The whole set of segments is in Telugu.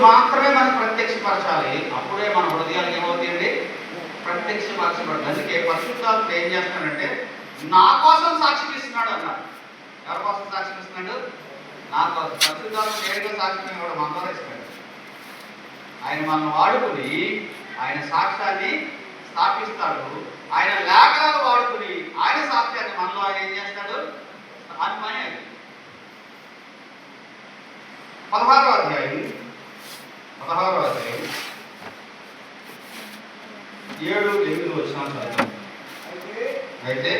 మాత్రమే మనకు ప్రత్యక్షపరచాలి. అప్పుడే మన హృదయాలు ఏమవుతాయండి? ప్రత్యక్షపరచబడదు. అందుకే పరిశుద్ధాత్మ ఏం చేస్తున్నాడంటే నా కోసం సాక్ష్యం ఇస్తున్నాడు అన్నాడు. ఎవరి కోసం సాక్ష్యం ఇస్తున్నాడు? నా కోసం. పరిశుద్ధాత్మ నేరుగా సాక్ష్యం కూడా మన ద్వారా ఇస్తున్నాడు. ఆయన మనం వాడుకుని ఆయన సాక్ష్యాన్ని స్థాపిస్తాడు. ఆయన లేఖనాలు వాడుకుని ఆయన సాక్ష్యాన్ని మనలో ఆయన ఏం చేస్తాడు? అని పని అది. 16వ అధ్యాయం 7-8 వచనాలు. అయితే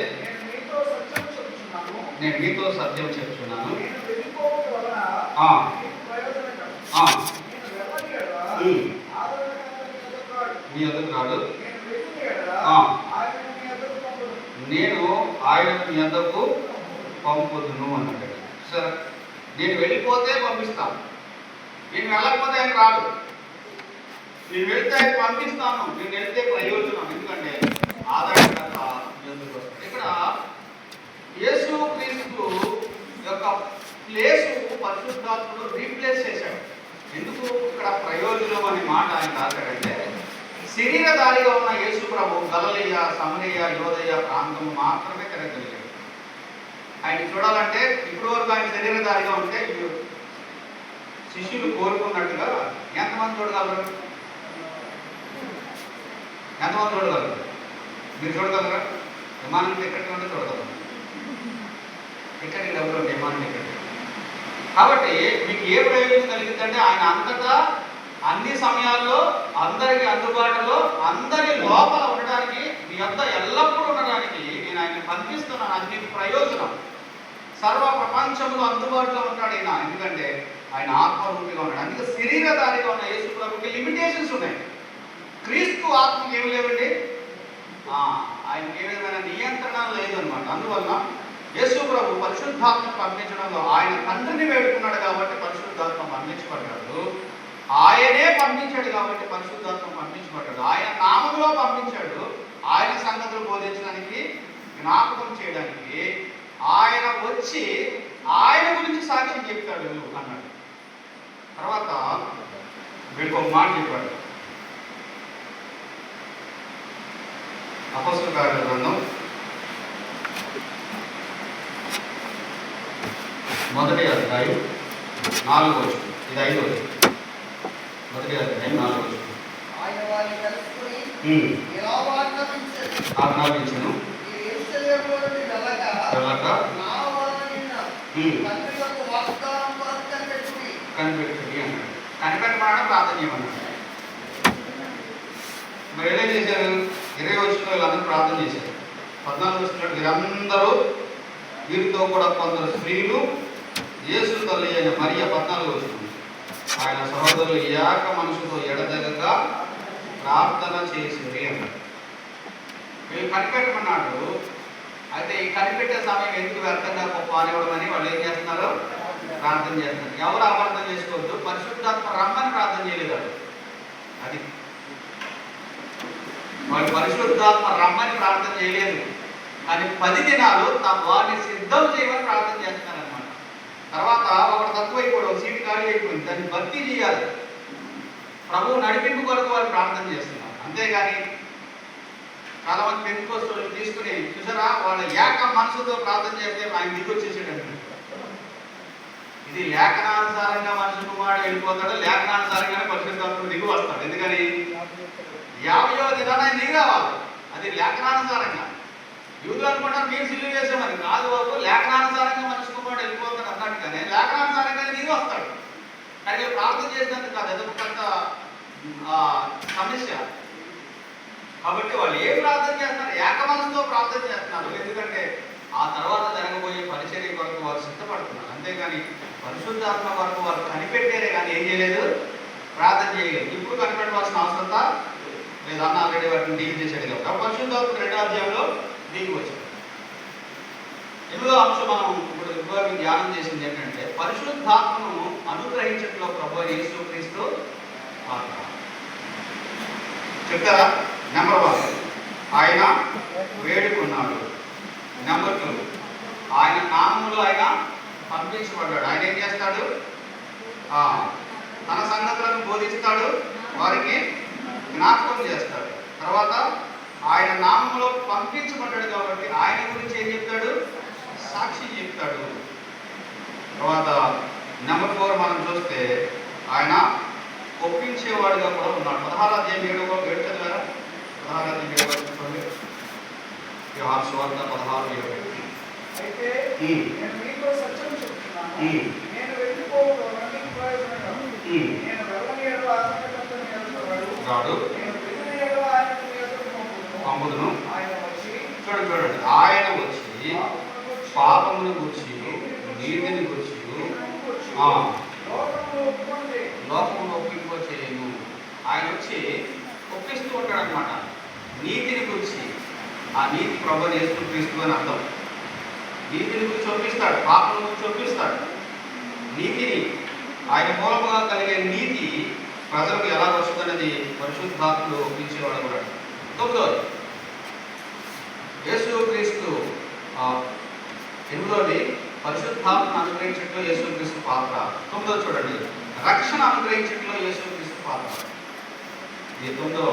నేను మీతో సత్యం చెప్తున్నాను, మీ ఎదురు రాడు, నేను ఆయన మీ ఎద్దకు పంపుదును అన్నాడు. సరే, నేను వెళ్ళిపోతే పంపిస్తాను, నేను వెళ్ళకపోతే ఆయన రాడు. నేను వెళ్తే ఆయన పంపిస్తాను, నేను వెళ్తే ప్రయోజనం. ఎందుకంటే ఆదాయకత ఎందుకు వస్తుంది. ఇక్కడ యేసు క్రీస్తు యొక్క ప్లేసు పరిశుద్ధాత్మను రీప్లేస్ చేశాడు. ఎందుకు ఇక్కడ ప్రయోజనం అనే మాట ఆయన రాశాడంటే, శరీరధారిగా ఉన్న యేసు ప్రభు గలిలయ, సమరయ, యోదయ ప్రాంతం మాత్రమే తిరగలిగాడు. ఆయన చూడాలంటే ఇప్పుడు వరకు ఆయన శరీరధారిగా ఉంటే శిష్యులు కోరుకున్నట్టుగా ఎంతమంది చూడగలరు? ఎంతమంది చూడగలరు? మీరు చూడగలరా? విమానం టికెట్ ఉంటే చూడగలరు. టికెట్ డబ్బులు ఉంటే విమానం టికెట్. కాబట్టి మీకు ఏ ప్రయోజనం కలిగిందంటే ఆయన అంతటా అన్ని సమయాల్లో అందరికి అందుబాటులో అందరి లోపల ఉండడానికి, మీ అంత ఎల్లప్పుడూ ఉండడానికి నేను ఆయన పంపిస్తున్నాను. అది మీకు ప్రయోజనం. సర్వ ప్రపంచంలో అందుబాటులో ఉంటాడు ఆయన. ఎందుకంటే ఆయన ఆత్మరూపిగా ఉన్నాడు. అందుకే శరీరధారిగా ఉన్న యేసు ప్రభుకి లిమిటేషన్స్ ఉన్నాయి. క్రీస్తు ఆత్మకి ఏమి లేవండి, ఆయనకి ఏ విధమైన నియంత్రణ లేదనమాట. అందువల్ల యేసు ప్రభు పరిశుద్ధాత్మ పంపించడంలో ఆయన తండ్రిని వేడుకున్నాడు కాబట్టి పరిశుద్ధాత్మ పంపించబడ్డాడు. ఆయనే పంపించాడు కాబట్టి పరిశుద్ధాత్మ పంపించబడ్డాడు. ఆయన నామములో పంపించాడు. ఆయన సంగతులు బోధించడానికి, జ్ఞాపకం చేయడానికి. ఆయన వచ్చి ఆయన గురించి సాక్ష్యం చెప్తాడు అన్నాడు. తర్వాత వీడికి ఒక మాట చెప్పాడు. అపోస్తలుల కార్యాల గ్రంథం 1వ అధ్యాయం 4వ వచనం. ఇది 5వ వచనం. 1వ అధ్యాయం 4వ వచనం. ఆజ్ఞాపించను కనిపెట్టుడి అన్నాడు. కనిపెట్టమన్నాడు, ప్రార్థన చేయమన్నాడు. మరి ఎలా చేశారు? 20 వచనంలో వీళ్ళందరూ ప్రార్థన చేశారు. 14 వచనంలో వీరందరూ, వీరితో కూడా కొందరు స్త్రీలు, యేసు తల్లి అయిన మరియ. 14 వచనం, ఆయన సహోదరులు ఏక మనసుతో ఎడదెగక ప్రార్థన చేసిరి అన్నాడు. వీళ్ళు కనిపెట్టమన్నాడు. అయితే ఈ కనిపెట్టే సమయం ఎందుకు వ్యర్థంగా పానివ్వడం అని వాళ్ళు ఏం చేస్తున్నారు? ప్రార్థన చేస్తున్నారు. ఎవరు అపార్థం చేసుకోవద్దు. పరిశుద్ధాత్మ రమ్మని ప్రార్థన చేయలేదు. అది వాళ్ళు పరిశుద్ధాత్మ రమ్మని ప్రార్థన చేయలేదు. కానీ 10 దినాలు వారిని సిద్ధం చేయమని ప్రార్థన చేస్తున్నారనమాట. తర్వాత ఒకటి తక్కువైపోవడం, సీటు ఖాళీ అయిపోయింది, దాన్ని భర్తీ చేయాలి. ప్రభువు నడిపింపు కొరకు వాళ్ళు ప్రార్థన చేస్తున్నారు. అంతేగాని చాలా మంది పెందుకోస్తులు తీసుకుని చూసారా, వాళ్ళ ఏక మనసుతో ప్రార్థన చేస్తే ఆయన దిగొచ్చేసాడండి. ఇది లేఖనానుసారంగా మనిషి కుమారుడు వెళ్ళిపోతాడు, లేఖనానుసారంగానే పరిశుద్ధాత్ముడు దిగు వస్తాడు. ఎందుకని 50వ దినాన ఆయన దిగి రావాలి. అది లేఖనానుసారంగా. యూదులు అనుకుంటారు మీరు సిల్లు వేసామని. కాదు బాబు, లేఖనానుసారంగా మనిషి కుమారుడు వెళ్ళిపోతాడు అన్నట్టుగానే లేఖనానుసారంగానే దిగి వస్తాడు. కానీ ప్రార్థన చేసినందుకు కాదు, అదొక పెద్ద సమస్య. కాబట్టి వాళ్ళు ఏ ప్రార్థన చేస్తున్నారు? ఏక మనసుతో ప్రార్థన చేస్తున్నారు. ఎందుకంటే ఆ తర్వాత జరగబోయే పరిచర్య కొరకు వారు సిద్ధపడుతున్నారు. అంతేగాని పరిశుద్ధాత్మ కొరకు వారు కనిపెట్టారే కానీ ఏం చేయలేదు, ప్రార్థన చేయలేదు. ఇప్పుడు కనిపెట్టవలసిన అవసరత లేదు. అన్న ఆల్రెడీ వాటిని డీల్ చేశాడు కాబట్టి పరిశుద్ధాత్మ 2వ అధ్యాయంలో దిగి వచ్చాడు. 8వ అంశం మనం ఇప్పుడు ధ్యానం చేసింది ఏంటంటే పరిశుద్ధాత్మను అనుగ్రహించడంలో ప్రభు యేసు క్రీస్తు చెప్తారా? నెంబర్ 1 ఆయన వేడుకున్నాడు. నెంబర్ 2 ఆయన నామములో ఆయన పంపించబడ్డాడు. ఆయన ఏం చేస్తాడు? తన సంగతులను చేస్తాడు? వారికి జ్ఞాపకం చేస్తాడు. తర్వాత ఆయన నామంలో పంపించబడ్డాడు కాబట్టి ఆయన గురించి ఏం చెప్తాడు? సాక్షి చెప్తాడు. తర్వాత నెంబర్ 4 మనం చూస్తే ఆయన ఒప్పించేవాడుగా కూడా ఉన్నాడు. 16 అధ్యాయం 7 చదివారా? 16 అధ్యాయం 7 చూడండి. యోహాను సువార్త 16:7. అయితే నేను మీతో సత్యం చెప్తున్నాను, నేను వెళ్ళిపోవడం మీకు ప్రయోజనం కాదు. నేను వెళ్ళని ఎడల ఆత్మకర్త మీ యొద్దకు రాడు. నేను వెళ్ళిన ఎడల ఆయన మీ యొద్దకు పంపుదును. ఆయన వచ్చి చూడండి, ఆయన వచ్చి పాపమును గురించి, నీతిని గురించి, లోకమును ఒప్పింపచేయను. ఆయన వచ్చి ఒప్పిస్తూ ఉంటాడు అనమాట. నీతిని గురించి, ఆ నీతి ప్రభువుని యేసుక్రీస్తు అని అర్థం. నీతిని గురించి ఒప్పిస్తాడు, పాపం గురించి ఒప్పిస్తాడు. నీతిని ఆయన మూలముగా కలిగే నీతి ప్రజలకు ఎలా వస్తుందనేది పరిశుద్ధాత్ముడు ఒప్పించేవాడు కూడా. 9 యేసుక్రీస్తు 8 పరిశుద్ధాత్మను అనుగ్రహించట్లో యేసుక్రీస్తు పాత్ర. 9 చూడండి, రక్షణ అనుగ్రహించట్లో యేసుక్రీస్తు పాత్ర. ఇది 9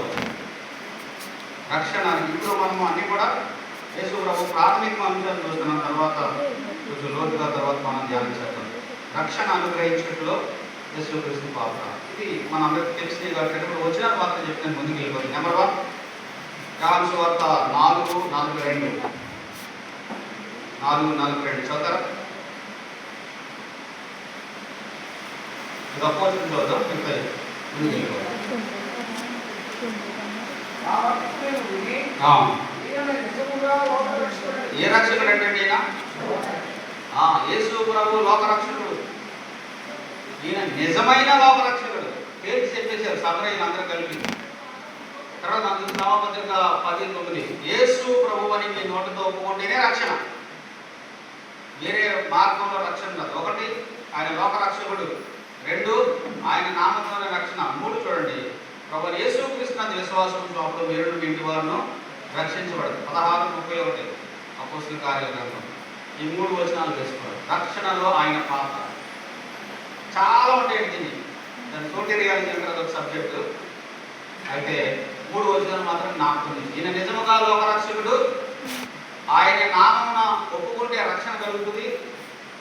రక్షణ. ఇప్పుడు మనము అన్ని కూడా యేసు ప్రభు ప్రాథమిక అంశాలు చూస్తున్నాం. తర్వాత కొంచెం లోతుగా తర్వాత మనం ధ్యానించేద్దాం. రక్షణ అనుగ్రహించట్లో యేసుక్రీస్తు పాత్ర. ఇది మన అందరికీ తెలిసింది కాబట్టి ఇప్పుడు వచ్చిన పాత్ర చెప్తే ముందుకు వెళ్ళిపోతుంది. నెంబర్ 1 యోహాను సువార్త 4:42. 4:42 చదువుతారా? ఇది అపోజిట్ చదువుతాం. ముందుకు వెళ్ళిపోతాం. ఏ రక్షకుడు అంటే ఈయన? యేసు ప్రభు లోకరక్షకుడు. ఈయన నిజమైన లోకరక్షకుడు. పేరు చెప్పేశారు సమరయులు అందరూ కలిపి. తర్వాత అందుకు నామపత్రిక 10:9 యేసు ప్రభు అని మీ నోటితో ఒప్పుకుంటేనే రక్షణ. వేరే మార్గంలో రక్షణ కాదు. 1 ఆయన లోకరక్షకుడు, 2 ఆయన నామంలోనే రక్షణ, 3 చూడండి ప్రభు యేసుక్రీస్తునందు విశ్వాసం అప్పుడు మీరు మీ ఇంటి వారిను రక్షించబడదు. 16:31 అపోస్తలుల కార్యాల గ్రంథం. ఈ 3 వచనాలు వేసుకోవాలి. రక్షణలో ఆయన పాత్ర చాలా ఉంటాయి. దీన్ని దాని సోటేరియాలజీ అంటే అదొక సబ్జెక్టు. అయితే 3 వచనాలు మాత్రం జ్ఞాపకం. ఈయన నిజముగా లోకరక్షకుడు. ఆయన నామమున ఒప్పుకుంటే రక్షణ కలుగుతుంది.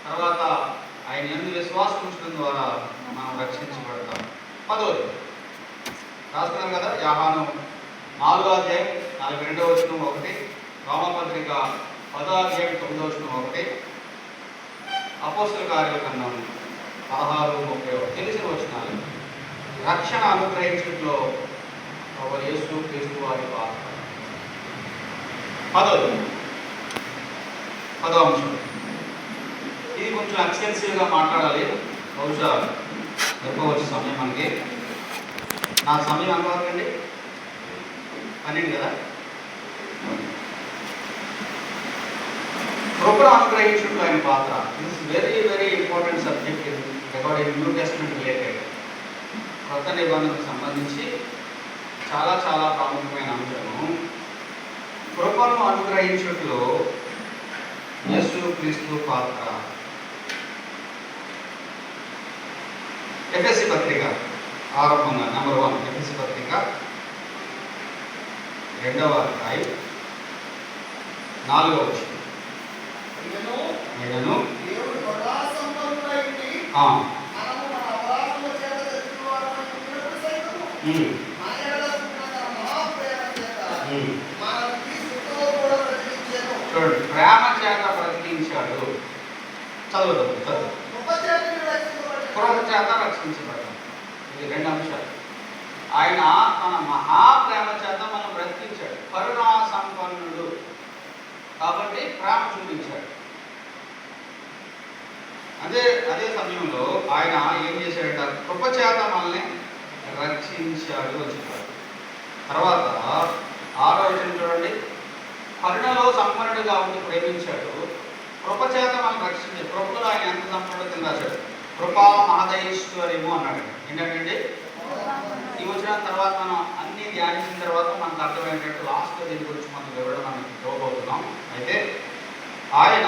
తర్వాత ఆయన యందు విశ్వాసం ఉంచడం ద్వారా మనం రక్షించబడతాం. 10 రాస్తున్నాం కదా, యోహాను 4:42 రోమపత్రిక 10:9 అపోస్తలుల కార్యాల గ్రంథం 16:30 తెలిసిన వచనాలు. రక్షణ అనుగ్రహించట్లో ప్రభువు యేసుక్రీస్తు వారి పాత్ర. 10వ అంశం. ఇది కొంచెం ఎక్స్టెన్సివ్గా మాట్లాడాలి. బహుశా ఎక్కువ వచ్చే సమయం మనకి. నా సమయం ఎంతవరకు అండి? 12 కదా. కృపను అనుగ్రహించడం ఆయన పాత్ర. This very very important subject recording new testament related. కొత్త నిబంధనకు సంబంధించి చాలా చాలా ప్రాముఖ్యమైన అంశము. కృపను అనుగ్రహించట్లో యేసుక్రీస్తు పాత్ర. ఎఫెసీ పత్రిక ఆరంభంగా నెంబర్ 1 ఎఫెసీ పత్రిక 2వ అధ్యాయం 4వ వచనం. నేను చూడండి, ప్రేమ చేత బ్రతికించాడు. చదువుతాం. కృప చేత రక్షించబడ్డాం. ఇది 2 అంశాలు. ఆయన తన మహాప్రేమ చేత మనం బ్రతికించాడు. కరుణా సంపన్నుడు కాబట్టి ప్రేమ చూపించాడు. అదే సమయంలో ఆయన ఏం చేశాడంట? కృప చేత మనల్ని రక్షించాడు అని చెప్పాడు. తర్వాత 6వ వచనం చూడండి, కరుణలో సంపన్నుడిగా ఉండి ప్రేమించాడు, కృపచేత మనం రక్షించాడు. కృపలో ఆయన ఎంత సంపన్నుడు కింద రాశాడు? కృపా మహదైశ్వర్యము అన్నాడు. ఏంటంటే ఈ వచ్చిన తర్వాత మనం అన్ని ధ్యానించిన తర్వాత మనకు అర్థమైనట్టు లాస్ట్ దీని గురించి మనం వివరణ మనం చూడబోతున్నాం. అయితే ఆయన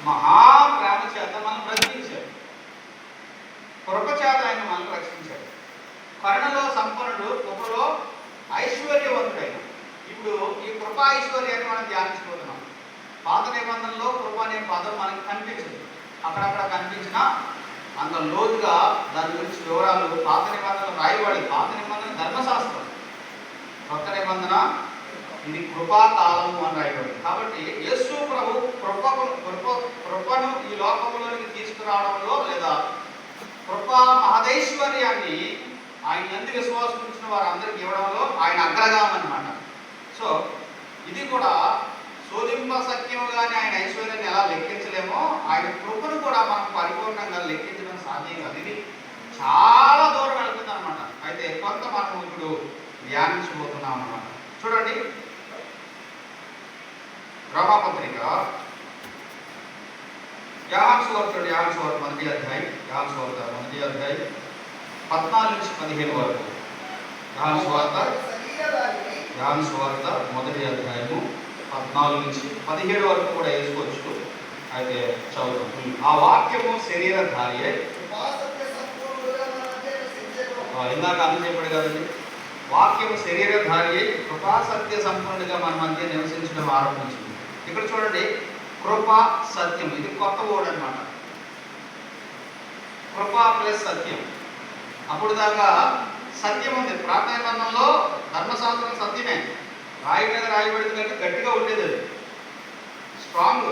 మహాప్రేమ చేత మనం రక్షించాడు, కృప చేత ఆయన మనం రక్షించాడు. అక్కడక్కడ కనిపించిన అంత లోతుగా దాని గురించి వివరాలు పాత నిబంధనలు రాయబడి, పాత నిబంధన ధర్మశాస్త్రం, కొత్త నిబంధన ఇది కృపాకాలము అని రాయబడింది. కాబట్టి యేసు ప్రభు కృపను ఈ లోకంలోనికి తీసుకురావడంలో లేదా కృపా మహదైశ్వర్యాన్ని ఆయన ఎందుకు విశ్వాసం ఉంచిన వారందరికీ ఇవ్వడంలో ఆయన అగ్రగామి అన్నమాట. సో ఇది కూడా శోధింప సత్యముగానే ఆయన ఐశ్వర్యాన్ని ఎలా లెక్కించలేమో ఆయన కృపను కూడా మనం పరిపూర్ణంగా లెక్కించడం సాధ్యం కాదు. ఇది చాలా దూరం వెళ్తుంది అనమాట. అయితే కొంత మనం ఇప్పుడు ధ్యానించబోతున్నాం అన్నమాట. చూడండి, రోమాపత్రిక యోహాను సువార్త మొదటి అధ్యాయం 14-15 వరకు. యోహాను సువార్త మొదటి అధ్యాయము 14-17 వరకు కూడా వేసుకోవచ్చు. అయితే చదువుతాం. ఆ వాక్యము శరీరధారి అయి, ఇందాక అన్ని చెప్పాడు కదండి, వాక్యము శరీరధారి అయి కృపా సత్య సంపూర్ణుడిగా మన మధ్య నివసించడం ఆరంభించింది. ఇక్కడ చూడండి, కృపా సత్యం, ఇది కొత్త వర్డ్ అన్నమాట. కృపా ప్లస్ సత్యం. అప్పుడు దాకా సత్యం ఉంది. ప్రార్థన గ్రంథంలో ధర్మశాస్త్రం సత్యమే, రాయి మీద రాయబడింది కంటే గట్టిగా ఉండేది, అది స్ట్రాంగ్.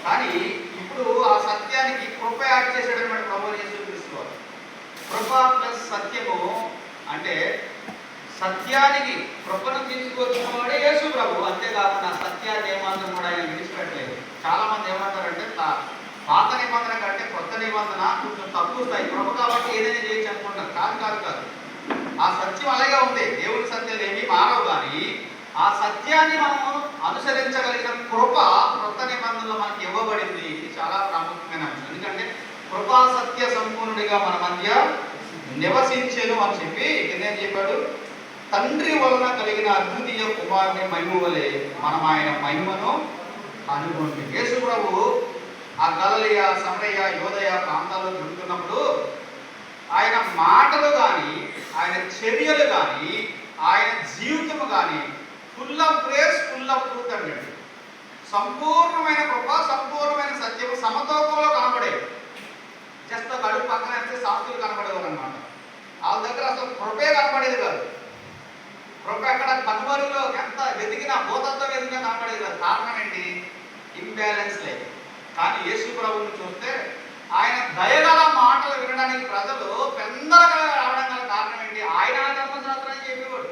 కానీ ఇప్పుడు ఆ సత్యానికి కృప యాడ్ చేశాడు అనమాట ప్రభు యేసుక్రీస్తు వారు. కృప ప్లస్ సత్యము అంటే సత్యానికి కృపను తీసుకొచ్చిన వాడే యేసు ప్రభు. అంతేకాకుండా సత్యాన్ని ఏమాత్రం కూడా ఆయన విడిచిపెట్టలేదు. చాలా మంది ఏమంటారంటే పాత నిబంధన కంటే కొత్త నిబంధన కొంచెం తక్కువ స్థాయి, కృప కాబట్టి ఏదైనా చేయొచ్చు అనుకుంటారు. కాదు. ఆ సత్యం అలాగే ఉంది. దేవుడి సత్యాలు ఏమీ మారవు, కానీ ఆ సత్యాన్ని మనం అనుసరించగలిగిన కృప కొత్త నిబంధనలో మనకి ఇవ్వబడింది. ఇది చాలా ప్రాముఖ్యమైన అంశం. ఎందుకంటే కృపా సత్య సంపూర్ణుడిగా మన మధ్య నివసించెను అని చెప్పి కిందేం చెప్పాడు, తండ్రి వలన కలిగిన అద్వితీయ కుమారుని మహిమ వలె మనం ఆయన మహిమను అనుకుంటే. యేసు ప్రభు ఆ గలిలయ, సమరయ, యోదయ ప్రాంతాల్లో తిరుగుతున్నప్పుడు ఆయన మాటలు కానీ, ఆయన చర్యలు కానీ, ఆయన జీవితము కానీ full of grace, full of truth అండి. సంపూర్ణమైన కృప, సంపూర్ణమైన సత్యము సమతూకంలో కనబడేది. జస్ట్ ఒక అడుగు పక్కన అయితే శాస్త్రులు కనబడేవారు అనమాట. వాళ్ళ దగ్గర అసలు కృపే కనబడేది కాదు. కృప ఎక్కడ కనుమరులో ఎంత వెతికినా, భూతత్వం వెతికినా కనబడేది కాదు. కారణం ఏంటి? ఇంబ్యాలెన్స్ లేదు. కానీ యేసు ప్రభువుని చూస్తే ఆయన దయగల మాటలు వినడానికి ప్రజలు పెందరగా రావడం గల కారణం ఏంటి? ఆయన ధర్మశాస్త్రాన్ని చెప్పేవాడు,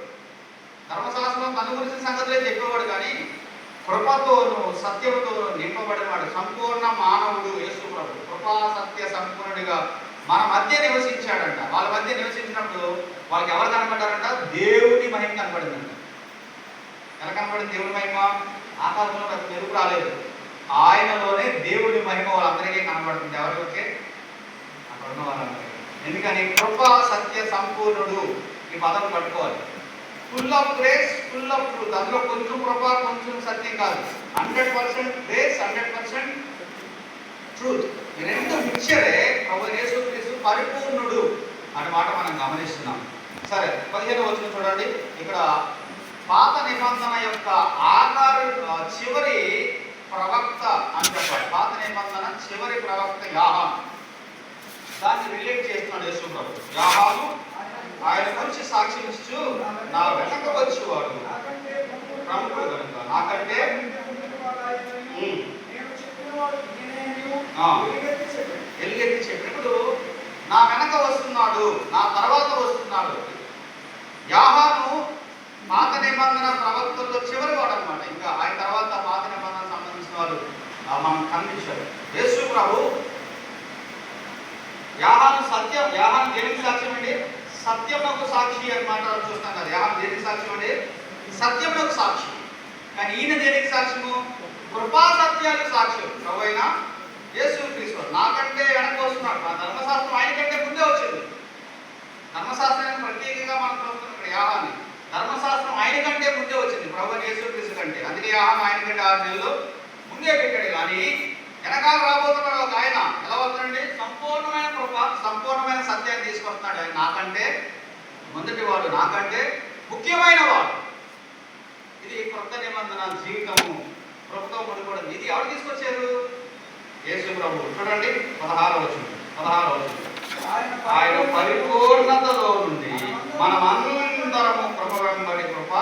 ధర్మశాస్త్రం తన గురించి సంగతులే చెప్పేవాడు. కానీ కృపతోను సత్యముతోను నింపబడినవాడు సంపూర్ణ మానవుడు యేసు ప్రభు. కృపా సత్య సంపూర్ణుడిగా మన మధ్య నివసించాడంట. వాళ్ళ మధ్య నివసించినప్పుడు వాళ్ళకి ఎవరు కనబడ్డారంట? దేవుని మహిమ కనబడిందంట. ఎలా కనబడింది దేవుని మహిమ? ఆకాశంలో ప్రతి మెరుపు రాలేదు, ఆయనలోనే దేవుడి మహిమ వాళ్ళందరికీ కనబడుతుంది. ఎవరికి? అక్కడ ఉన్న వాళ్ళందరికీ. ఎందుకని? కృపా సత్య సంపూర్ణుడు, ఈ పదం పట్టుకోవాలి. Full of grace, full of truth. అందులో కొంచెం కృప, కొంచెం సత్యం కాదు. 100% గ్రేస్, 100% ట్రూత్. ఈ రెండు మిక్చరే ప్రభు యేసుక్రీస్తు పరిపూర్ణుడు అనే మాట మనం గమనిస్తున్నాం. సరే, 15వ వచనం చూడండి. ఇక్కడ పాత నిబంధన యొక్క చివరి ప్రవక్త అని చెప్పాలి. పాత నిబంధన చివరి ప్రవక్త యాహాను. దాన్ని రిలేట్ చేస్తున్నాడు యేసు ప్రభు. యాహాను ఆయన గురించి సాక్ష్యం ఇస్తూ, నా వెనక వచ్చేవాడు ప్రముఖుడు కనుక నాకంటే ఎలుగెత్తి చెప్పినప్పుడు నా వెనక వస్తున్నాడు, నా తర్వాత వస్తున్నాడు. యాహాను పాత నిబంధన ప్రవక్తల్లో చివరి వాడు అనమాట. ఇంకా ఆయన తర్వాత పాత నిబంధన సంబంధించిన వారు మనం కనిపించారు. యేసు ప్రభు యాహాను సత్యం, యాహాను దేనికి సాక్ష్యం అండి? సత్యమునకు సాక్షి అన్నమాట చూస్తాం కదా. యాహాను దేనికి సాక్ష్యం అండి? సత్యమునకు సాక్షి. కానీ ఈయన దేనికి సాక్ష్యము? కృపా సత్యాలకు సాక్ష్యం. ప్రభు అయిన యేసుక్రీస్తు నాకంటే వెనక వస్తున్నాడు. ఆ ధర్మశాస్త్రం ఆయన కంటే ముందే వచ్చింది. ధర్మశాస్త్రానికి ప్రత్యేకంగా మనం చూస్తున్నాం ఇక్కడ యాహాన్ని. ధర్మశాస్త్రం ఆయన కంటే ముందే వచ్చింది ప్రభు యేసుక్రీస్తు కంటే. అందుకే యాహాను ఆయన కంటే 6 నెలలు ముందే పెట్టాడు. కానీ వెనకాల రాబోతున్నాడు ఒక ఆయన. ఎలా వస్తున్నాడండి? సంపూర్ణమైన కృప, సంపూర్ణమైన సత్యాన్ని తీసుకొస్తున్నాడు. ఆయన నాకంటే మొదటి వాడు, నాకంటే ముఖ్యమైన వాడు. ఇది కొత్త నిబంధన జీవితము ప్రభుత్వం ముడిపడింది. ఇది ఎవరు తీసుకొచ్చారు? యేసు ప్రభు చూడండి 16వ వచనం. ఆయన పరిపూర్ణతలో నుండి మనమందరము కృప వెంబడి కృప.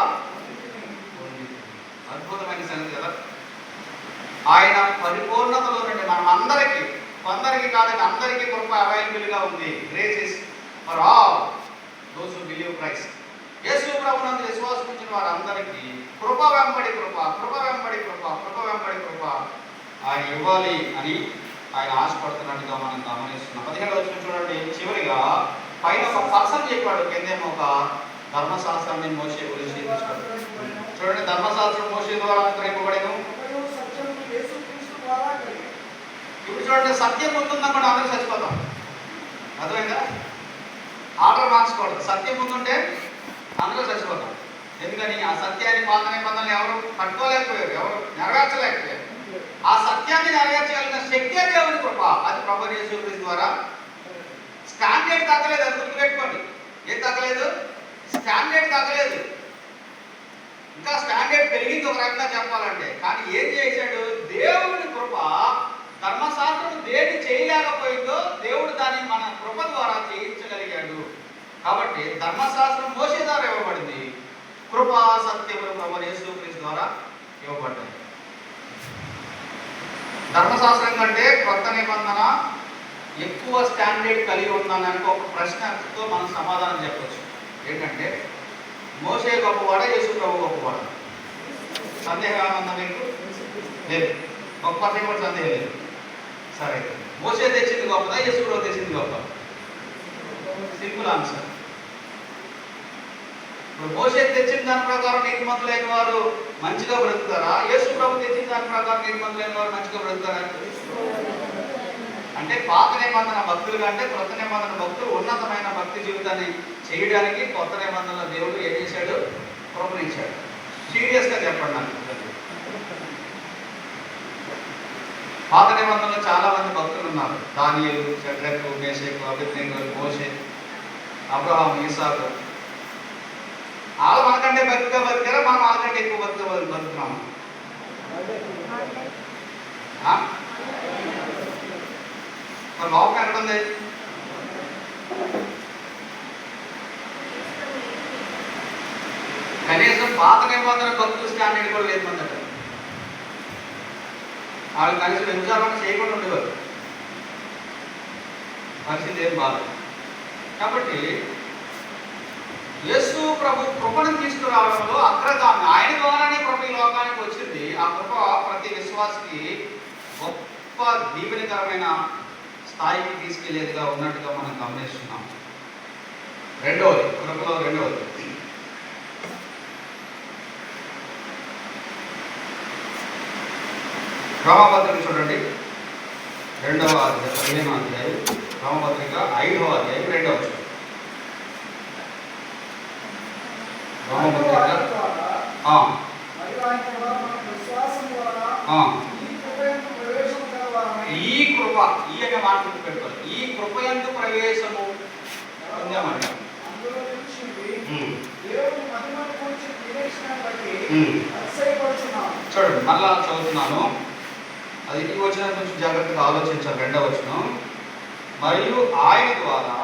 అద్భుతమైన సంగతి కదా. ఆయన పరిపూర్ణతలో నుండి మనం అందరికీ, కొందరికి కాదని అందరికీ కృప అవైలబుల్ గా ఉంది. Grace is for all those who believe Christ. యేసు ప్రభువునందు విశ్వాసం ఉంచిన వారందరికీ కృప వెంబడి కృప, కృప వెంబడి కృప, కృప వెంబడి కృప ఆయన ఇవ్వాలి అని ఆయన ఆశపడుతున్నట్టుగా మనం గమనిస్తున్నాం. 17వ వచనం చూడండి. చివరిగా పైన ఒక పర్సన్ చెప్పాడు, కిందేమో ఒక ధర్మశాస్త్రాన్ని మోసే గురించి చూడండి. ధర్మశాస్త్రం మోసే ద్వారా అనుగ్రహింపబడేను. ఇప్పుడు చూడండి, సత్యం ముందుందనుకుంటే అందరూ చచ్చిపోతాం. అర్థమైందా? ఆర్డర్ మార్చుకోవడం. సత్యం ముందుంటే అందరూ చచ్చిపోతాం. ఎందుకని ఆ సత్యాన్ని పాత నిబంధనలు ఎవరు కట్టుకోలేకపోయారు, ఎవరు నెరవేర్చలేకపోయారు. ఆ సత్యాన్ని నెరవేర్చగలిగిన శక్తి దేవుని కృప. అది ప్రభువు యేసు క్రీస్తు ద్వారా. స్టాండర్డ్ తగ్గలేదు, అది గుర్తుపెట్టుకోండి. ఏం తగ్గలేదు? స్టాండర్డ్ తగ్గలేదు. ఇంకా స్టాండర్డ్ పెరిగింది ఒక రకంగా చెప్పాలంటే. కానీ ఏం చేశాడు? దేవుని కృప. ధర్మశాస్త్రం దేన్ని చేయలేకపోయిందో దేవుడు దాన్ని మన కృప ద్వారా చేయించగలిగాడు. కాబట్టి ధర్మశాస్త్రం మోసే ద్వారా ఇవ్వబడింది, కృప సత్యములు ప్రభువు యేసు క్రీస్తు ద్వారా ఇవ్వబడ్డాయి. ధర్మశాస్త్రం కంటే కొత్త నిబంధన ఎక్కువ స్టాండర్డ్ కలిగి ఉందని ఒక ప్రశ్నతో మనం సమాధానం చెప్పవచ్చు. ఏంటంటే, మోసే గొప్పవాడా, యేసు ప్రభు గొప్పవాడా? సందేహం ఏమన్నా మీకు? లేదు. గొప్ప కూడా సందేహం లేదు. సరే, మోసే తెచ్చింది గొప్పదా, యేసు ప్రభు తెచ్చింది గొప్ప? Simple answer. ఇప్పుడు మోసే తెచ్చిన దాని ప్రకారం నీతిమంతులైన వారు మంచిగా బ్రతుకుతారా, యేసు ప్రభు తెచ్చిన దాని ప్రకారం నీతిమంతులైన వారు మంచిగా బ్రతుకుతారా? అంటే పాత నిబంధన భక్తులు కంటే కొత్త నిబంధన భక్తులు ఉన్నతమైన భక్తి జీవితాన్ని చేయడానికి కొత్త నిబంధనలో దేవుడు ఏం చేశాడు? కృపనిచ్చాడు. సీరియస్గా చెప్పండి నాకు. పాత నిబంధనలో చాలా మంది భక్తులు ఉన్నారు. దానియేలు, షడ్రకు, మేషకు, అబేద్నెగో, మోషే, అబ్రహాం, ఇసాకు. వాళ్ళు మనకంటే భక్తిగా బతికారా, మనం వాళ్ళకంటే ఎక్కువ భక్తిగా బతుకుతున్నాము? మరి లోపం ఎక్కడుంది? కనీసం పాత నిబంధన భక్తులు స్టాండర్డ్ కూడా లేదు మన దగ్గర. వాళ్ళు కనీసం విచారణ చేయకుండా ఉండేవారు. పరిస్థితి ఏం బాధ. కాబట్టి యేసు ప్రభు కృపను తీసుకురావడంలో అగ్రగామి. ఆయన ద్వారానే కృప ఈ లోకానికి వచ్చింది. ఆ కృప ప్రతి విశ్వాసకి గొప్ప దీవెనకరమైన స్థాయికి తీసుకెళ్లేదిగా ఉన్నట్టుగా మనం గమనిస్తున్నాం. రెండవది, కృపలో రెండవది, రామపత్రిక చూడండి. 2వ అధ్యాయం 15వ అధ్యాయం, రామపత్రిక 5వ అధ్యాయం 2వ వచనం. రామపత్రిక ఈ కృప, ఈ అనే మాట పెట్టుకోవాలి. ఈ కృపయందు ప్రవేశము పొందామంట. చూడండి, మళ్ళా చదువుతున్నాను. అది ఈ వచనం కొంచెం జాగ్రత్తగా ఆలోచించాలి. 2వ వచనం. మరియు ఆయన ద్వారా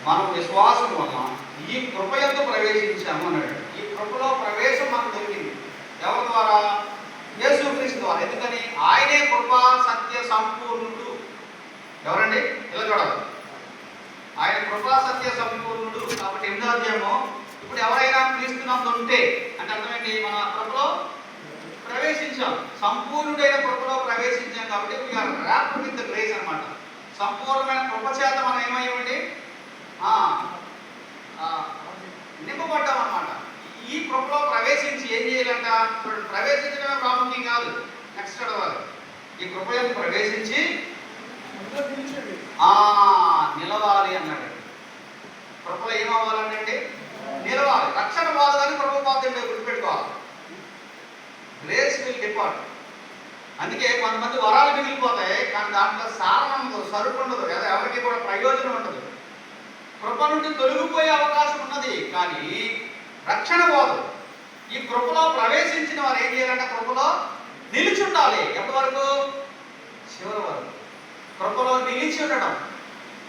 మనం విశ్వాసం వల్ల ఈ కృపయందు ప్రవేశించాము అన్నాడు. ఈ కృపలో ప్రవేశం మనకు దొరికింది. ఎవరి ద్వారా? యేసుక్రీస్తు ద్వారా. ఎందుకని? ఆయనే కృపా సత్య సంపూర్ణుడు. ఎవరండి? ఇలా చూడాలి. ఆయన కృపా సత్య సంపూర్ణుడు. కాబట్టి 8వ అధ్యాయము. ఇప్పుడు ఎవరైనా క్రీస్తునందు ఉంటే అంటే అర్థమేంటి? మన కృపలో ప్రవేశించాం, సంపూర్ణుడైన కృపలో ప్రవేశించాం. కాబట్టి we are wrapped with the grace అన్నమాట. సంపూర్ణమైన కృప చేత మనం ఏమయ్యామండి? నింపబడ్డాం అన్నమాట. ఈ కృపలో ప్రవేశించి ఏం చేయాలంట? ప్రవేశించడమే ప్రాముఖ్యం కాదు. నెక్స్ట్ చదవాలి. ఈ కృపలో ప్రవేశించి నిలవాలి అన్నాడు. కృపలో ఏమవ్వాలంటే నిలవాలి. రక్షణ బాధ కానీ కృప బాధ గుర్తుపెట్టుకోవాలి. Grace will depart. అందుకే కొంతమంది వరాలు మిగిలిపోతాయి, కానీ దాంట్లో సారం ఉండదు, సరుకు ఉండదు, లేదా ఎవరికి కూడా ప్రయోజనం ఉండదు. కృప నుండి తొలగిపోయే అవకాశం ఉన్నది, కానీ రక్షణ పోదు. ఈ కృపలో ప్రవేశించిన వారు ఏం చేయాలంటే కృపలో నిలిచి ఉండాలి. ఎంతవరకు? చివరి వరకు కృపలో నిలిచి ఉండడం,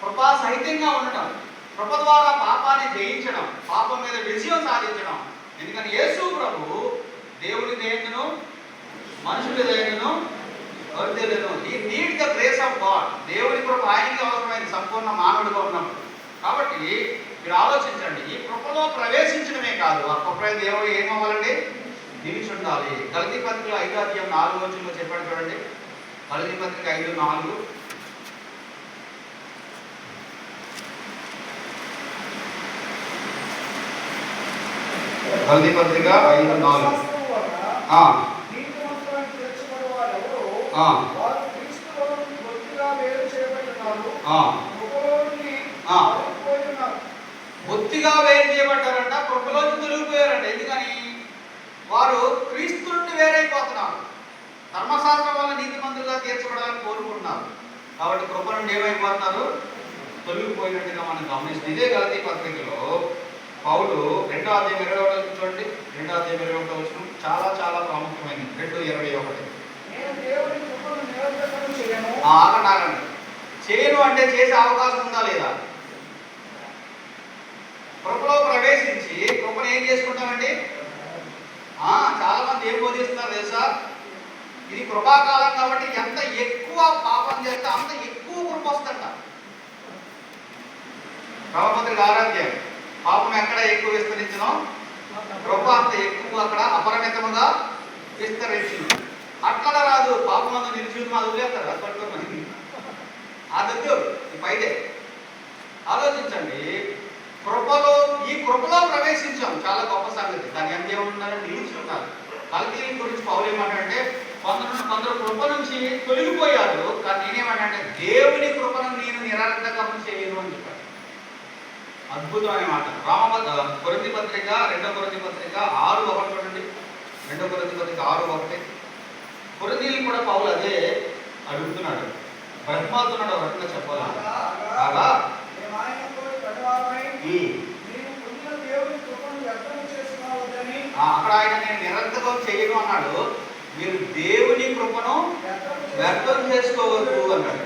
కృపా సహితంగా ఉండడం, కృప ద్వారా పాపాన్ని జయించడం, పాపం మీద విజయం సాధించడం. ఎందుకని యేసు ప్రభు దేవుని దయను మనుషుల దయను వర్ధిల్లును. ఈ need the grace of God. దేవుని కృప ఆయనకి అవసరమైన సంపూర్ణ మానవుడిగా ఉన్నప్పుడు. కాబట్టి మీరు ఆలోచించండి, ఈ కృపలో ప్రవేశించడమే కాదు, ఆ కృప దేవుడు ఏమవ్వాలండి? నిలిచి ఉండాలి. గలతీ పత్రిక 5:4 చెప్పాడు చూడండి. గలతీ పత్రిక 5:4. గలతీ పత్రిక 5:4. బొత్తిగా వేరు చేయబడ్డారంట, కృపలోంచి తొలగిపోయారంట. ఎందుకని? వారు క్రీస్తు నుండి వేరైపోతున్నారు. ధర్మశాస్త్రం వల్ల నీతిమంతులుగా తీర్చబడాలని కోరుకుంటున్నారు. కాబట్టి కృప నుండి ఏమైపోతున్నారు? తొలగిపోయినట్టుగా మనం గమనిస్తుంది. ఇదే గలతీ పత్రికలో పౌలు 2:21 చూడండి. 2:21 చాలా చాలా ప్రాముఖ్యమైనది. 2:21. ఆగండి. చేయను అంటే చేసే అవకాశం ఉందా లేదా? కృపలో ప్రవేశించి కృపను ఏం చేసుకుంటామండి? చాలా మంది ఏం బోధిస్తున్నారు తెలుసా? ఇది కృపాకాలం కాబట్టి ఎంత ఎక్కువ పాపం చేస్తే అంత ఎక్కువ కృప వస్తుంట. రోమపత్రిక 6 పాపం ఎక్కడ ఎక్కువ విస్తరించను, కృప అంత ఎక్కువ అక్కడ అపరిమితముగా విస్తరించును. అక్కడ రాదు, పాపం అంతా నిలిచి మాది వదిలేస్తారు. అది పట్టుకోమని అదొద్దు, పైదే. ఆలోచించండి, ఈ కృపలో ప్రవేశించాం, చాలా గొప్ప సంగతి. దాని ఎంత ఏమన్నారంటే నిలిచి ఉన్నారు. గలతీ గురించి పౌలు ఏమంటాడంటే, కొందరు కృప నుంచి తొలగిపోయారు, కానీ నేనేమంటే దేవుని కృపను నేను నిరర్థకం చేయను అని చెప్పాడు. అద్భుతమైన మాట. కొరింథీ పత్రిక 2 కొరింథీ పత్రిక 6:1 చూడండి. 2 కొరింథీ పత్రిక 6:1. కొరింథీయులు కూడా పౌలు అదే అడుగుతున్నాడు, బ్రహ్మాతున్నాడు. ఒక రకంగా చెప్పాలి కాగా అక్కడ ఆయన నేను నిరర్థకం చేయను అన్నాడు. మీరు దేవుని కృపను వ్యర్థం చేసుకోవద్దు అన్నాడు.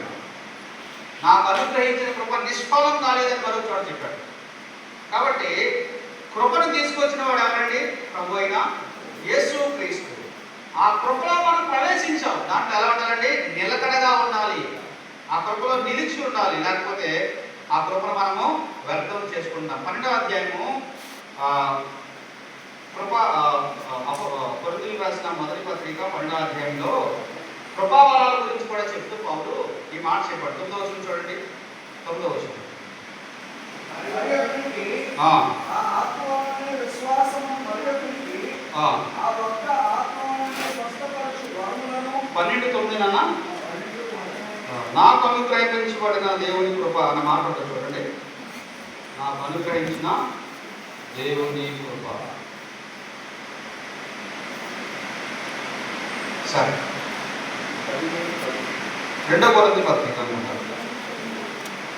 నాకు అనుగ్రహించిన కృప నిష్ఫలం కాలేదని మరొక చోట చెప్పాడు. కాబట్టి కృపను తీసుకొచ్చిన వాడు ఎవరండి? ప్రభు అయిన యేసు క్రీస్తు. ఆ కృపలో మనం ప్రవేశించాం. దాంట్లో ఎలా ఉండాలండి? నిలకడగా ఉండాలి, ఆ కృపలో నిలిచి ఉండాలి. లేకపోతే ఆ కృపను మనము వ్యర్థం చేసుకుంటాం. 12వ అధ్యాయము కొరింథీయులకు రాసిన మొదటి పత్రిక 12వ అధ్యాయంలో కృపావరాల గురించి కూడా చెప్తూ పౌలు ఈ మాట చెప్పాడు. 9వ వచనం చూడండి. 9వ వచనం. 12:9 నాకు అనుగ్రహించబడిన దేవుని కృప అన్న మాట ఉంటుంది చూడండి. నాకు అనుగ్రహించిన దేవుని కృప. సరే, 2 కొరింథీ పత్రిక అంటారు.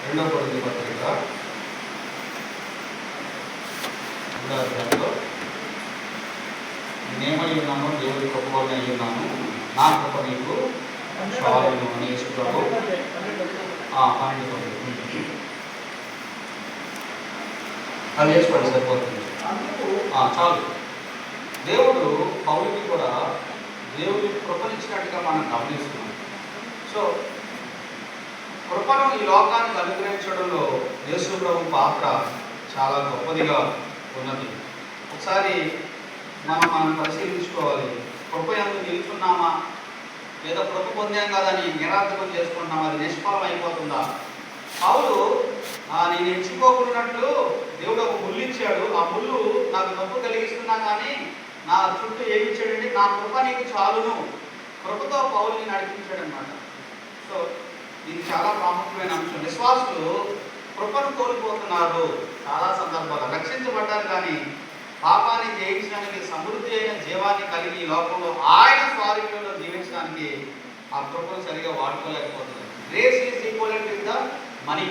2 కొరింథీ పత్రిక 2వ అధ్యాయంలో నేనేమై ఉన్నాను, దేవుడి కృప వల్ల అయి ఉన్నాను, నా కృప నీకు చాలును అని యేసు ప్రభు 12:9 అది వేసుకోండి, సరిపోతుంది. చాలు. దేవుడు పౌలుకి కూడా దేవుడి కృపనిచ్చినట్టుగా మనం గమనిస్తున్నాం. సో కృపను ఈ లోకానికి అనుగ్రహించడంలో యేసు ప్రభు పాత్ర చాలా గొప్పదిగా ఉన్నది. ఒకసారి మనం పరిశీలించుకోవాలి. కృప ఎందుకు నిలుచున్నామా, లేదా కృప పొందాం కదని నిరార్థకం చేసుకుంటున్నామా, అది నిష్ఫలం అయిపోతుందా? పౌలు నేను ఎంచుకోకున్నట్లు దేవుడు ఒక ముళ్ళు ఇచ్చాడు, ఆ ముళ్ళు నాకు నొప్పి కలిగిస్తున్నా కానీ నా చుట్టూ ఏమి ఇచ్చాడండి? నా కృప నీకు చాలును. కృపతో పౌలుని నడిపించాడు అనమాట. సో ఇది చాలా ప్రాముఖ్యమైన అంశం. విశ్వాసులు కృపను కోల్పోతున్నారు చాలా సందర్భాలు. రక్షించబడ్డారు కానీ పాపాన్ని జయించడానికి, సమృద్ధి అయిన జీవాన్ని కలిగి ఈ లోకంలో ఆయన స్వాధీనంలో జీవించడానికి ఆ కృపను సరిగా వాడుకోలేకపోతున్నారు. Grace is equivalent with the money.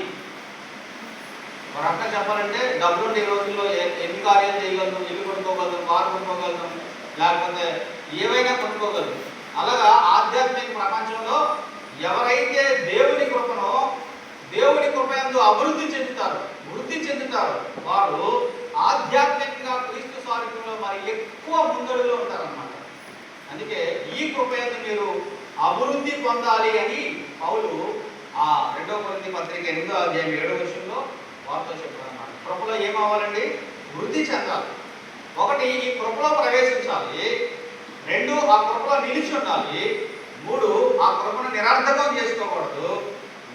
ఒక రకంగా చెప్పాలంటే డబ్బులు ఈ రోజుల్లో ఎన్ని కార్యాలు చేయగలుగుతాం, ఇల్లు కొనుక్కోగలుగుతాం, కారు కొనుక్కోగలుగుతాం, లేకపోతే ఏవైనా కొనుక్కోగలుగుతాం. అలాగా ఆధ్యాత్మిక ప్రపంచంలో ఎవరైతే దేవుని కృపయందు వృద్ధి చెందుతారో వారు ఆధ్యాత్మికంగా క్రీస్తు స్వారూప్యంలో మరి ఎక్కువ ముందడుగులో ఉంటారన్నమాట. అందుకే ఈ కృపయందు మీరు అభివృద్ధి పొందాలి అని పౌలు ఆ 2 కొరింథీ పత్రిక 8వ అధ్యాయం 7వ వచనంలో వారితో చెప్పారు అన్నమాట. కృపలో ఏమవ్వాలండి? వృద్ధి చెందాలి. 1 ఈ కృపలో ప్రవేశించాలి, 2 ఆ కృపలో నిలిచి ఉండాలి, 3 ఆ కృపను నిరర్థకం చేసుకోకూడదు,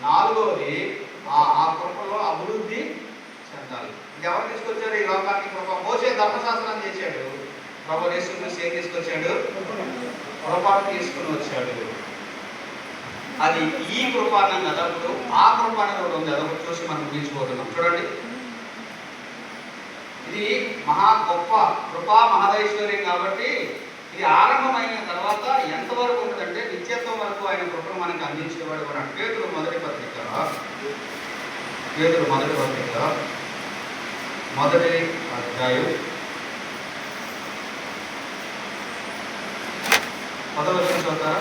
4వది ఆ కృపలో అభివృద్ధి చెందాలి. ఎవరు తీసుకొచ్చారు ఈ లోకానికి కృప? మోసే ధర్మశాస్త్రం చేశాడు, ప్రభు యేసుక్రీస్తు ఏం తీసుకొచ్చాడు? కృపను తీసుకుని వచ్చాడు. అది ఈ కృప అన్నాం కదా, ఇప్పుడు ఆ కృప అనేది ఒకటి ఉంది, అదొకటి చూసి మనం ముగించుకోతున్నాం. చూడండి, ఇది మహా గొప్ప కృపా మహదైశ్వర్యం కాబట్టి ఇది ఆరంభమైన తర్వాత ఎంతవరకు ఉంటుందంటే నిత్యత్వం వరకు ఆయన కృపను మనకి అందించేవాడు కూడా. పేతురు మొదటి పత్రిక మొదటి అధ్యాయం 10వ వచనం చదువుతారా?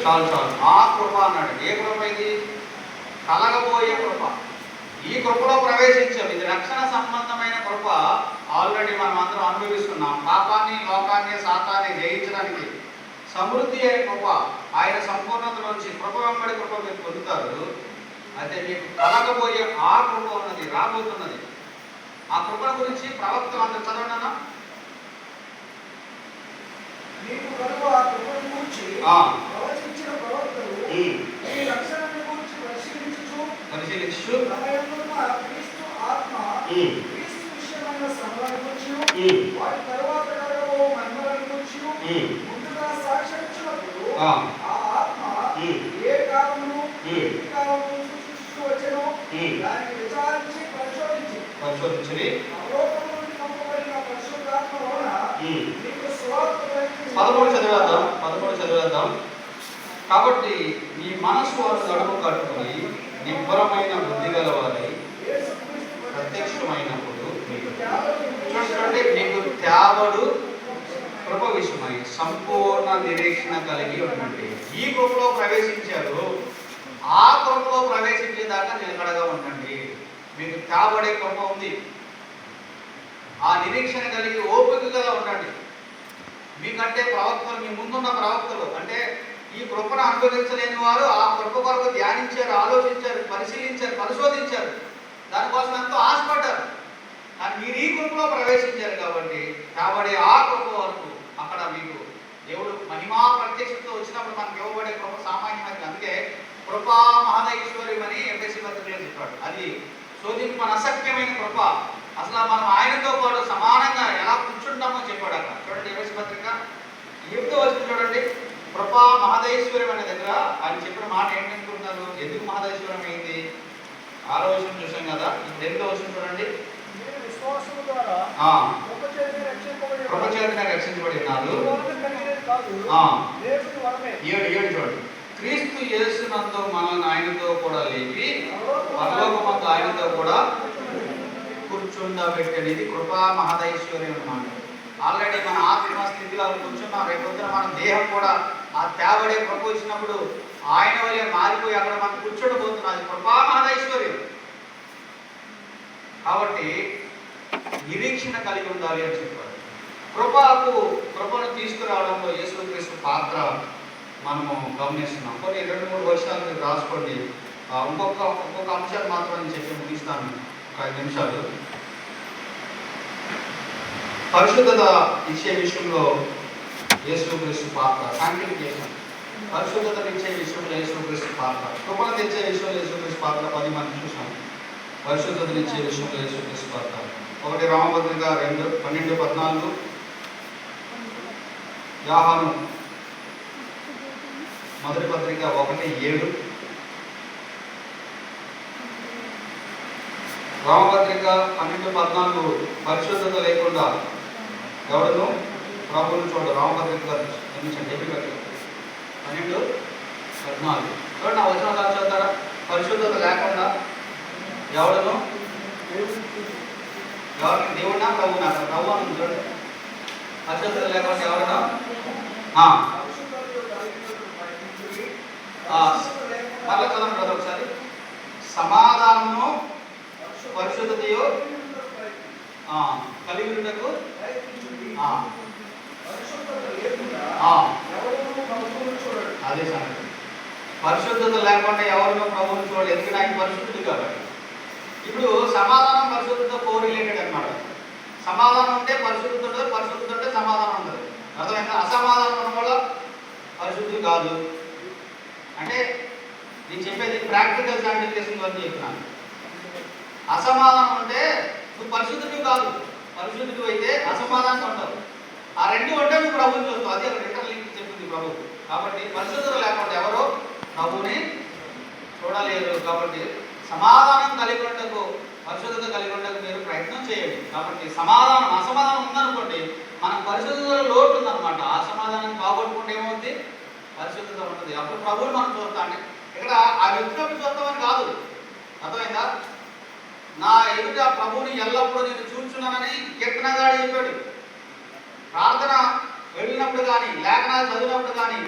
చాలు ఆ కృప అన్నాడు. ఏ కృప ఇది? కలగబోయే కృప. ఈ కృపలో ప్రవేశించాం. ఇది రక్షణ సంబంధమైన కృప. ఆల్రెడీ మనం అందరం అనుభవిస్తున్నాం. పాపాన్ని, లోకాన్ని, సాతాన్ని జయించడానికి సమృద్ధి అయిన కృప, ఆయన సంపూర్ణత నుంచి కృప వెంబడి కృప మీరు పొందుతారు. అయితే మీకు కలగబోయే ఆ కృప ఉన్నది, రాబోతున్నది. ఆ కృప గురించి ప్రవక్తలు అందరూ చదవనా? నీకు కలుగు ఆ కృపను గూర్చి ప్రవచించిన ప్రవక్తలు ఈ రక్షణను గూర్చి పరిశీలించుచు సమయమున క్రీస్తు ఆత్మ క్రీస్తు విషయమైన శ్రమలను గూర్చి వాటి తరువాత కలగబో మహిమలను గూర్చి ముందుగా సాక్ష్యమిచ్చినప్పుడు ఆ ఆత్మ ఏ కాలమును సూచిస్తూ వచ్చెనో దాన్ని విచారించి పరిశోధించి అవలోకము నుండి పంపబడిన పరిశుద్ధాత్మ వలన నీకు సువార్త 13 చదివేద్దాం. కాబట్టి నీ మనస్సు నడుము కట్టుకుని నిబ్బరమైన బుద్ధి గలవారై ప్రత్యక్షమైనప్పుడు చూడండి, నీకు తేవడు కృప విషయమై సంపూర్ణ నిరీక్షణ కలిగి ఉండండి. ఈ కృపలో ప్రవేశించారు, ఆ కృపలో ప్రవేశించేదాకా నిలకడగా ఉండండి. మీకు తేవడే కృప ఉంది. ఆ నిరీక్షణ కలిగి ఓపికగా ఉండండి. మీకంటే ప్రవక్తలు, మీ ముందున్న ప్రవక్తలు అంటే ఈ కృపను అనుభవించలేని వారు ఆ కృప కొరకు ధ్యానించారు, ఆలోచించారు, పరిశీలించారు, పరిశోధించారు, దానికోసం ఎంతో ఆశపడ్డారు. కానీ మీరు ఈ కృపలో ప్రవేశించారు కాబట్టి కాబట్టే ఆ కృప వరకు అక్కడ మీకు దేవుడు మహిమా ప్రత్యక్షతతో వచ్చినప్పుడు మనకు ఇవ్వబడే కృప సామాన్యమైనది. అందుకే కృపా మహదైశ్వర్యం అని ఎఫెసీ పత్రికలో చెప్పాడు. అది శోధింపని అసఖ్యమైన కృప. అసలు మనం ఆయనతో పాటు సమానంగా ఎలా కూర్చుంటామో చెప్పాడు అక్కడ. చూడండి, ఎఫెసీ పత్రిక 8వ వచనం చూడండి. కృపా మహదైశ్వర్యం అనే దగ్గర ఆయన చెప్పిన మాట ఏంటనుకుంటున్నారు? ఎందుకు మహదైశ్వర్యం అయింది? 6వ వచనం చూసాం కదా. ఇప్పుడు 8వ వచనం చూడండి. కృప చేతనే రక్షించబడి ఉన్నారు. 7 చూడండి. క్రీస్తు యేసునందు మనల్ని ఆయనతో కూడా లేపి పరలోకమందు ఆయనతో కూడా కూర్చుండబెట్టేది కృపా మహదైశ్వర్యం అన్నమాట. ఆల్రెడీ మన ఆత్మ స్థితిలో కూర్చున్నాం. రేపొద్దున మన దేహం కూడా ఆ తేవడే కృప వచ్చినప్పుడు ఆయన వల్లే మారిపోయి అక్కడ మనం కూర్చోబోతున్నాం. అది కృపా మహదైశ్వర్యం. కాబట్టి నిరీక్షణ కలిగి ఉండాలి అని చెప్పారు. కృపను తీసుకురావడంలో యేసుక్రీస్తు పాత్ర మనము గమనిస్తున్నాం. కొన్ని 2-3 వర్షాలు మీరు రాసుకోండి. ఇంకొక అంశాలు మాత్రం నేను చెప్పి ముగిస్తాను. ఒక 5 నిమిషాలు. పరిశుద్ధత ఇచ్చే విషయంలో యేసుక్రీస్తు పాత్ర, సాంక్టిఫికేషన్, పరిశుద్ధత ఇచ్చే విషయంలో యేసుక్రీస్తు పాత్ర, కృపను తెచ్చే విషయంలో యేసుక్రీస్తు పాత్ర 10 మంది చూసాం. పరిశుద్ధతను ఇచ్చే విషయంలో యేసుక్రీస్తు పాత్ర. 1 రామపత్రిక 12-14, యోహాను మొదటి పత్రిక 1:7, రామపత్రిక 12-14 పరిశుద్ధత లేకుండా ఎవడను ప్రభువును చూడ. రామపత్రిక 12-14 చూడండి. ఆ వచనాలు చదువుతారా? పరిశుద్ధత లేకుండా ఎవడను ఎవరికి దేవుడినా ప్రభువునా? ప్రభు అని చూడండి. పరిశుద్ధత లేకుండా ఎవడను మళ్ళీ చదవండి బ్రదర్ ఒకసారి. సమాధానము పరిశుద్ధతయు కలిగి ఉండకు. అదే సంగతి. పరిశుద్ధత లేకుండా ఎవరినో ప్రభువుని చూడాలి, ఎందుకంటే ఆయన పరిశుద్ధుడు కాబట్టి. ఇప్పుడు సమాధానం పరిశుద్ధత కోరిలేటెడ్ అనమాట. సమాధానం ఉంటే పరిశుద్ధత ఉంటుంది, పరిశుద్ధత ఉంటే సమాధానం ఉంటుంది. అర్థమైందా? అసమాధానం ఉన్న వల్ల పరిశుద్ధులు కాదు. అంటే నేను చెప్పేది ప్రాక్టికల్ సైంటిఫికేషన్ అని చెప్తున్నాను. అసమాధానం ఉంటే నువ్వు పరిశుద్ధుడు కాదు, పరిశుద్ధుడు అయితే అసమాధానం ఉంటావు. ఆ రెండు ఉంటే నువ్వు ప్రభుని చూస్తావు. అది ఒక రిటర్న్ లింక్ చెప్తుంది ప్రభు. కాబట్టి పరిశుద్ధత లేకుండా ఎవరో ప్రభుని చూడలేరు. కాబట్టి సమాధానం కలిగి ఉండకు, పరిశుద్ధత కలిగి ఉండకు మీరు ప్రయత్నం చేయండి. కాబట్టి అసమాధానం ఉందనుకోండి, మనకు పరిశుద్ధతలో లోటు ఉందన్నమాట. ఆ సమాధానం బాగొట్టుకుంటే ఏమవుతుంది? పరిశుద్ధత ఉంటుంది. అప్పుడు ప్రభువుని మనం చూస్తాం. ఇక్కడ ఆ వ్యక్తిని చూస్తామని కాదు, అర్థమైందా? నా ఎదుట ప్రభువుని ఎల్లప్పుడూ నేను చూస్తున్నానని కీర్తనగాడు చెప్పాడు. ప్రార్థన వెళ్ళినప్పుడు కానీ, లేఖనాలు చదివినప్పుడు కానీ,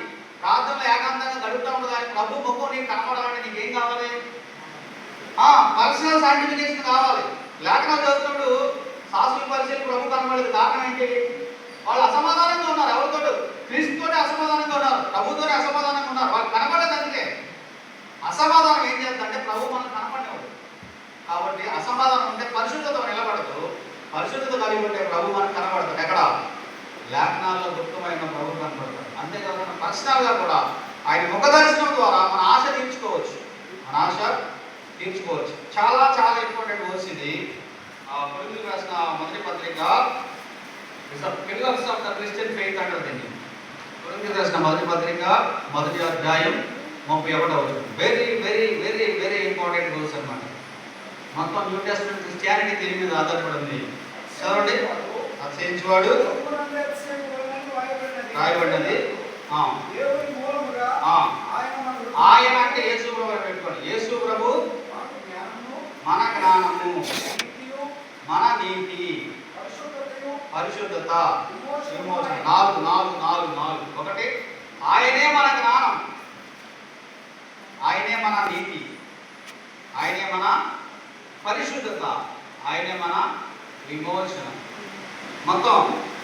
ప్రార్థనలు ఏకాంతంగా గడుపుతున్నప్పుడు కానీ ప్రభు ముఖం నీకు కనపడాలంటే నీకేం కావాలి? పర్సనల్ సర్టిఫికేషన్ కావాలి. లేఖనాలు చదువుతున్నప్పుడు శాస్త్రీయ పరిశీలన ప్రభు కనపడలేదు. కారణం ఏంటి? వాళ్ళు అసమాధానంగా ఉన్నారు. ఎవరితో? క్రీస్తుతోనే అసమాధానంగా ఉన్నారు, ప్రభుతోనే అసమాధానంగా ఉన్నారు. వాళ్ళు కనపడలేదు. అందుకే అసమాధానం ఏం చేద్దంటే ప్రభు మనకు కనపడేవాడు. కాబట్టి అసమాధానం ఉంటే పరిశుద్ధత నిలబడదు, పరిశుద్ధత కలిగి ఉంటే ప్రభు మనకు కనబడతాడు. ఎక్కడ? లేఖనాల్లో గుప్తమైన ప్రభు కనబడతాడు. అంతేకాకుండా పర్సనల్గా కూడా ఆయన ముఖ దర్శనం ద్వారా మన ఆశ తీర్చుకోవచ్చు. చాలా చాలా ఇంపార్టెంట్ వర్స్ ఇది. కొరింథీయులకు రాసిన మొదటి పత్రిక, pillars of the Christian faith అంటారు దీన్ని. కొరింథీయులకు రాసిన మొదటి పత్రిక 1వ అధ్యాయం 31వ వచనం. Very very very very important verse అన్నమాట. మొత్తం న్యూ టెస్టమెంట్ క్రిస్టియానిటీ దీని మీద ఆధారపడింది. చదవండి. అతిశయించువాడు రాయబడినది. ఆయన అంటే యేసు ప్రభు పెట్టుకోండి. యేసు ప్రభు మన జ్ఞానము, మన నీతి, పరిశుద్ధత, విమోచన. 4 ఒకటి. ఆయనే మన జ్ఞానం, ఆయనే మన నీతి, ఆయనే మన పరిశుద్ధత, ఆయనే మన విమోచన. మొత్తం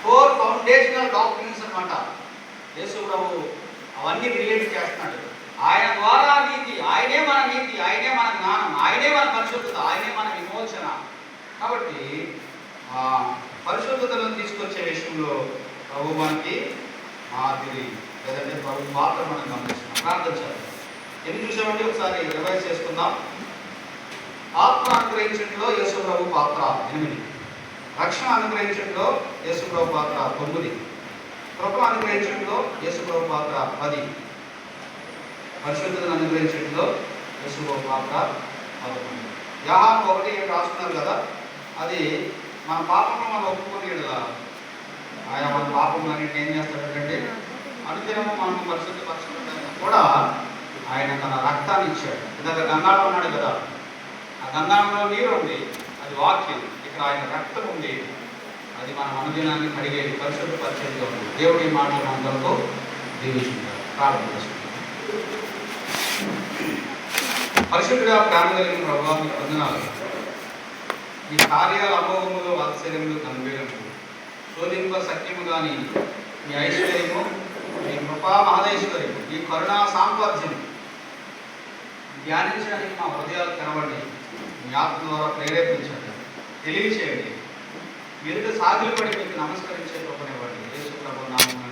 4 ఫౌండేషనల్ డాక్ట్రిన్స్ అన్నమాట. యేసు ప్రభు అవన్నీ రిలేట్ చేస్తున్నాడు. ఆయన ద్వారా నీతి, ఆయనే మన నీతి, ఆయనే మన జ్ఞానం, ఆయనే మన పరిశుద్ధత, ఆయనే మన విమోచన. కాబట్టి పరిశుద్ధతను తీసుకొచ్చే విషయంలో ప్రభు మనకి మాదిరి, లేదంటే ప్రభు పాత్ర మనం గమనిస్తున్నాం. ప్రార్థించాలి. ఎన్ని చూసామంటే ఒకసారి రివైజ్ చేసుకుందాం. ఆత్మ అనుగ్రహించడంలో యేసు ప్రభు పాత్ర 8, రక్షణ అనుగ్రహించడంలో యేసు ప్రభు పాత్ర 9, కృపను అనుగ్రహించడంలో యేసు ప్రభు పాత్ర 10, పరిశుద్ధతను అనుగ్రహించడంలో యేసు ప్రభు పాత్ర 11. యోహాను 1:7 రాసుకున్నారు కదా, అది మన పాపంలో మనం ఒప్పుకొని ఆయన మన పాపంలన్నింటినీ ఏం చేస్తాడంటే అనుదినము మనం పరిశుద్ధపరచడానికి కూడా ఆయన తన రక్తాన్ని ఇచ్చాడు. ఇందాక గంగాళం ఉన్నాడు కదా, ఆ గంగాళంలో నీరు ఉంది, అది వాక్యం. ఇక్కడ ఆయన రక్తం ఉంది, అది మన అనుదినాన్ని కడిగేది, పరిశుద్ధపరిచేదిగా ఉంది. దేవుడి మాటలు అందరితో దీవించుకుంటారు. ప్రార్థన చేసుకుంటారు. పరిశుద్ధుడా, ప్రేమ కలిగిన ప్రభువా, మీకు వందనాలు. ఈ కార్యాల అమోఘములు, వాత్సల్యములు, గంభీరములు, శోధింప సత్యము కానీ మీ ఐశ్వర్యము, మీ కృపా మహదైశ్వర్యము, ఈ కరుణా సాంపత్యము ధ్యానించడానికి మా హృదయాలు కనబడి మీ ఆత్మ ద్వారా ప్రేరేపించండి, తెలియచేయండి. మీరు సాగిలపడి మీకు నమస్కరించే కృపనివ్వండి. యేసు ప్రభువు నామమున